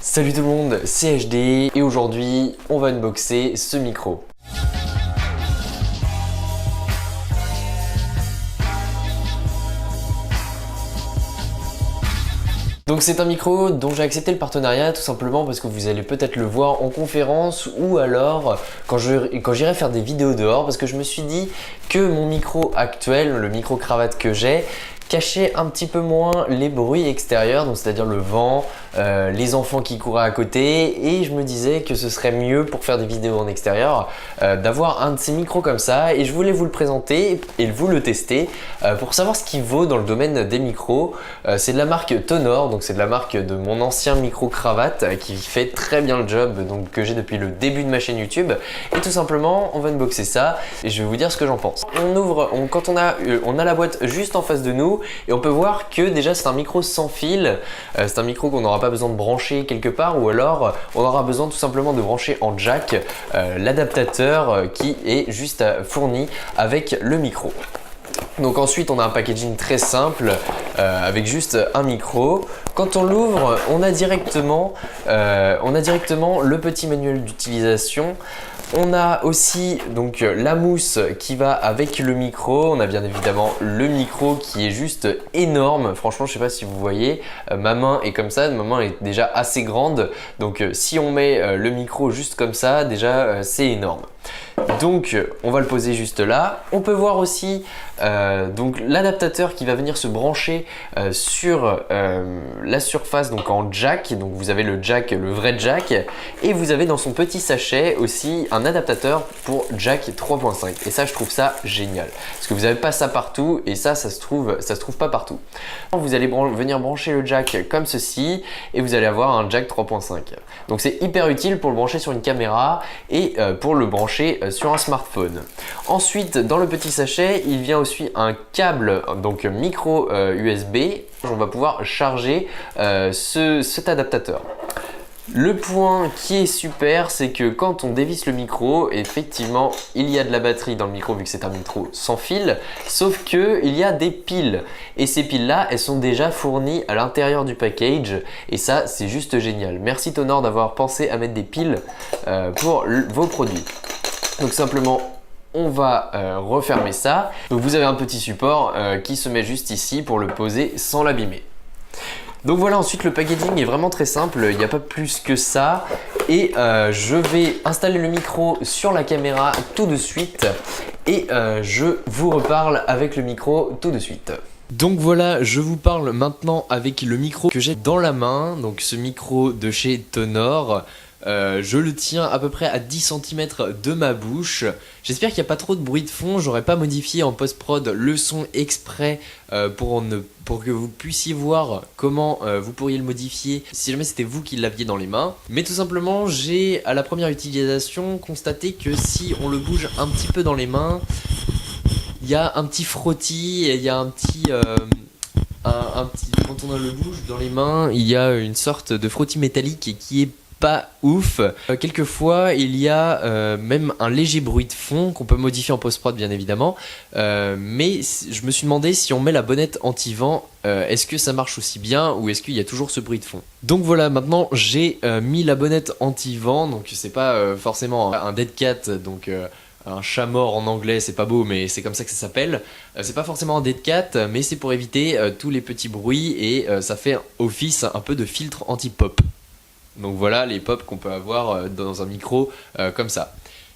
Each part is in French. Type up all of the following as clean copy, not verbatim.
Salut tout le monde, c'est HD et aujourd'hui on va unboxer ce micro. Donc c'est un micro dont j'ai accepté le partenariat tout simplement parce que vous allez peut-être le voir en conférence ou alors quand j'irai faire des vidéos dehors, parce que je me suis dit que mon micro actuel, le micro cravate que j'ai, cachait un petit peu moins les bruits extérieurs, donc c'est-à-dire le vent, les enfants qui couraient à côté, et je me disais que ce serait mieux pour faire des vidéos en extérieur d'avoir un de ces micros comme ça, et je voulais vous le présenter et vous le tester pour savoir ce qu'il vaut dans le domaine des micros. C'est de la marque Tonor, donc c'est de la marque de mon ancien micro cravate qui fait très bien le job, donc que j'ai depuis le début de ma chaîne YouTube, et tout simplement on va unboxer ça et je vais vous dire ce que j'en pense. Quand on a la boîte juste en face de nous, et on peut voir que déjà c'est un micro sans fil, c'est un micro qu'on n'aura pas besoin de brancher quelque part, ou alors on aura besoin tout simplement de brancher en jack l'adaptateur qui est juste fourni avec le micro. Donc ensuite on a un packaging très simple avec juste un micro. Quand on l'ouvre, on a directement le petit manuel d'utilisation. On a aussi donc la mousse qui va avec le micro. On a bien évidemment le micro qui est juste énorme. Franchement, je sais pas si vous voyez, ma main est comme ça, ma main est déjà assez grande. Donc si on met le micro juste comme ça, déjà c'est énorme. Donc on va le poser juste là. On peut voir aussi donc l'adaptateur qui va venir se brancher sur la surface, donc en jack. Donc vous avez le jack, le vrai jack, et vous avez dans son petit sachet aussi un adaptateur pour jack 3.5, et ça je trouve ça génial parce que vous n'avez pas ça partout, et ça se trouve pas partout. Vous allez venir brancher le jack comme ceci et vous allez avoir un jack 3.5. donc c'est hyper utile pour le brancher sur une caméra et pour le brancher sur un smartphone. Ensuite, dans le petit sachet, il vient aussi un câble, donc micro USB. On va pouvoir charger cet adaptateur. Le point qui est super, c'est que quand on dévisse le micro, effectivement, il y a de la batterie dans le micro vu que c'est un micro sans fil, sauf que il y a des piles. Et ces piles-là, elles sont déjà fournies à l'intérieur du package, et ça, c'est juste génial. Merci Tonor d'avoir pensé à mettre des piles pour vos produits. Donc simplement, on va refermer ça. Donc vous avez un petit support qui se met juste ici pour le poser sans l'abîmer. Donc voilà, ensuite le packaging est vraiment très simple, il n'y a pas plus que ça. Et je vais installer le micro sur la caméra tout de suite et je vous reparle avec le micro tout de suite. Donc voilà, je vous parle maintenant avec le micro que j'ai dans la main, donc ce micro de chez Tonor. Je le tiens à peu près à 10 cm de ma bouche. J'espère qu'il n'y a pas trop de bruit de fond. J'aurais pas modifié en post-prod le son exprès pour que vous puissiez voir comment vous pourriez le modifier si jamais c'était vous qui l'aviez dans les mains. Mais tout simplement, j'ai à la première utilisation constaté que si on le bouge un petit peu dans les mains, il y a un petit frottis, il y a un petit... quand on le bouge dans les mains, il y a une sorte de frottis métallique qui est pas ouf. Quelquefois il y a même un léger bruit de fond qu'on peut modifier en post-prod bien évidemment, mais je me suis demandé si on met la bonnette anti-vent, est-ce que ça marche aussi bien ou est-ce qu'il y a toujours ce bruit de fond. Donc voilà, maintenant j'ai mis la bonnette anti-vent, donc c'est pas forcément un dead cat, donc un chat mort en anglais, c'est pas beau mais c'est comme ça que ça s'appelle. C'est pas forcément un dead cat, mais c'est pour éviter tous les petits bruits, et ça fait office un peu de filtre anti-pop. Donc voilà les pops qu'on peut avoir dans un micro comme ça.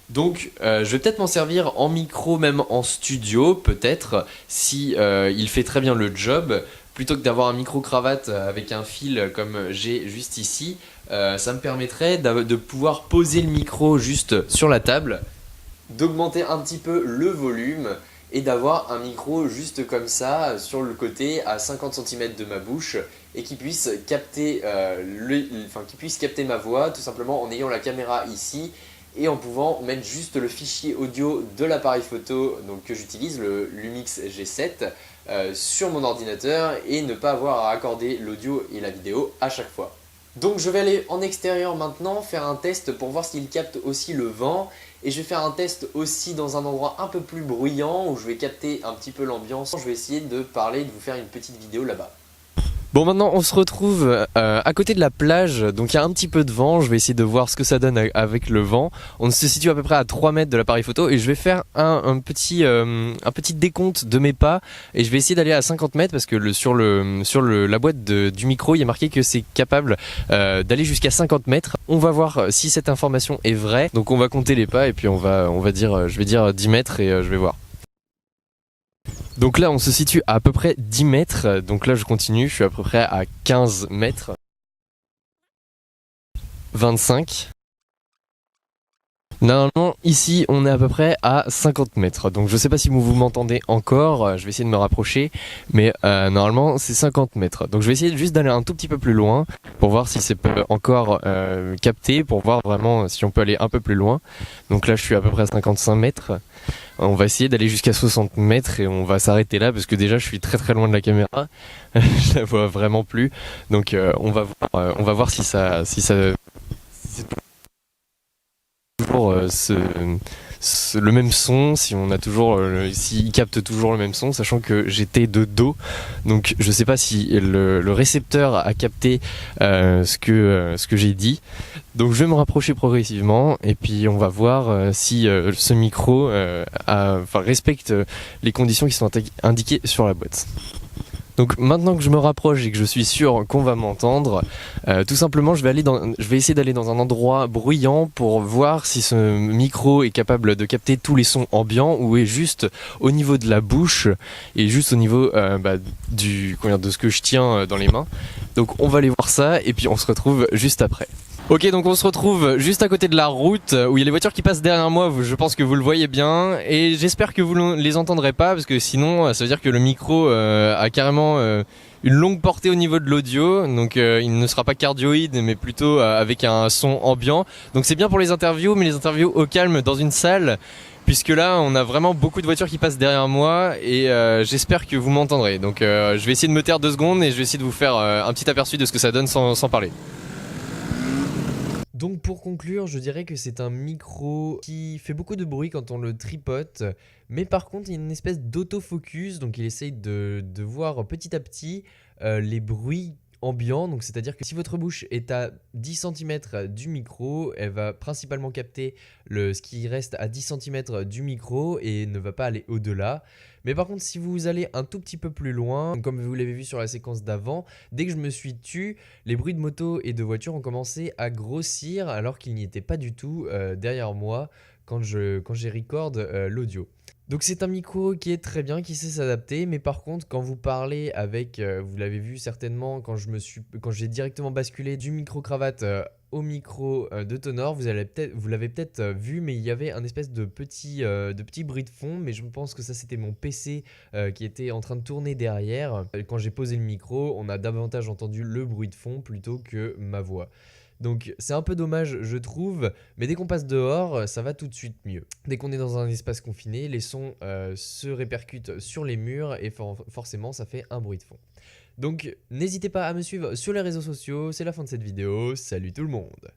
Donc je vais peut-être m'en servir en micro, même en studio peut-être, si il fait très bien le job, plutôt que d'avoir un micro cravate avec un fil comme j'ai juste ici. Ça me permettrait de pouvoir poser le micro juste sur la table, d'augmenter un petit peu le volume et d'avoir un micro juste comme ça sur le côté à 50 cm de ma bouche, et qui puisse capter ma voix tout simplement en ayant la caméra ici et en pouvant mettre juste le fichier audio de l'appareil photo donc, que j'utilise, le Lumix G7, sur mon ordinateur, et ne pas avoir à accorder l'audio et la vidéo à chaque fois. Donc je vais aller en extérieur maintenant, faire un test pour voir s'il capte aussi le vent, et je vais faire un test aussi dans un endroit un peu plus bruyant où je vais capter un petit peu l'ambiance. Je vais essayer de parler, de vous faire une petite vidéo là-bas. Bon, maintenant on se retrouve à côté de la plage, donc il y a un petit peu de vent, je vais essayer de voir ce que ça donne avec le vent. On se situe à peu près à 3 mètres de l'appareil photo et je vais faire un petit décompte de mes pas et je vais essayer d'aller à 50 mètres parce que la boîte du micro il y a marqué que c'est capable d'aller jusqu'à 50 mètres. On va voir si cette information est vraie, donc on va compter les pas et puis on va dire, je vais dire 10 mètres et je vais voir. Donc là on se situe à peu près 10 mètres, donc là je continue, je suis à peu près à 15 mètres, 25. Normalement ici on est à peu près à 50 mètres, donc je sais pas si vous m'entendez encore, je vais essayer de me rapprocher, mais normalement c'est 50 mètres. Donc je vais essayer juste d'aller un tout petit peu plus loin pour voir si c'est encore capté, pour voir vraiment si on peut aller un peu plus loin. Donc là je suis à peu près à 55 mètres. On va essayer d'aller jusqu'à 60 mètres et on va s'arrêter là parce que déjà je suis très très loin de la caméra, je la vois vraiment plus. Donc on va voir si c'est toujours le même son, si on a toujours, s'il capte toujours le même son, sachant que j'étais de dos, donc je sais pas si le récepteur a capté ce que j'ai dit. Donc je vais me rapprocher progressivement et puis on va voir si ce micro respecte les conditions qui sont indiquées sur la boîte. Donc maintenant que je me rapproche et que je suis sûr qu'on va m'entendre, tout simplement je vais essayer d'aller dans un endroit bruyant pour voir si ce micro est capable de capter tous les sons ambiants ou est juste au niveau de la bouche et juste au niveau de ce que je tiens dans les mains. Donc on va aller voir ça et puis on se retrouve juste après. Ok, donc on se retrouve juste à côté de la route où il y a les voitures qui passent derrière moi, je pense que vous le voyez bien et j'espère que vous ne les entendrez pas parce que sinon ça veut dire que le micro a carrément une longue portée au niveau de l'audio, donc il ne sera pas cardioïde mais plutôt avec un son ambiant. Donc c'est bien pour les interviews, mais les interviews au calme dans une salle, puisque là on a vraiment beaucoup de voitures qui passent derrière moi et j'espère que vous m'entendrez. Donc je vais essayer de me taire 2 secondes et je vais essayer de vous faire un petit aperçu de ce que ça donne sans parler. Donc pour conclure, je dirais que c'est un micro qui fait beaucoup de bruit quand on le tripote, mais par contre il y a une espèce d'autofocus, donc il essaye de voir petit à petit les bruits ambiants, donc c'est-à-dire que si votre bouche est à 10 cm du micro, elle va principalement capter ce qui reste à 10 cm du micro et ne va pas aller au-delà. Mais par contre, si vous allez un tout petit peu plus loin, comme vous l'avez vu sur la séquence d'avant, dès que je me suis tu, les bruits de moto et de voiture ont commencé à grossir alors qu'il n'y était pas du tout derrière moi quand j'ai record l'audio. Donc c'est un micro qui est très bien, qui sait s'adapter, mais par contre quand vous parlez avec, vous l'avez vu certainement quand j'ai directement basculé du micro cravate au micro de Tonor, vous l'avez peut-être vu, mais il y avait un espèce de petit bruit de fond, mais je pense que ça c'était mon PC qui était en train de tourner derrière. Quand j'ai posé le micro, on a davantage entendu le bruit de fond plutôt que ma voix. Donc c'est un peu dommage je trouve, mais dès qu'on passe dehors, ça va tout de suite mieux. Dès qu'on est dans un espace confiné, les sons se répercutent sur les murs et forcément ça fait un bruit de fond. Donc n'hésitez pas à me suivre sur les réseaux sociaux, c'est la fin de cette vidéo, salut tout le monde!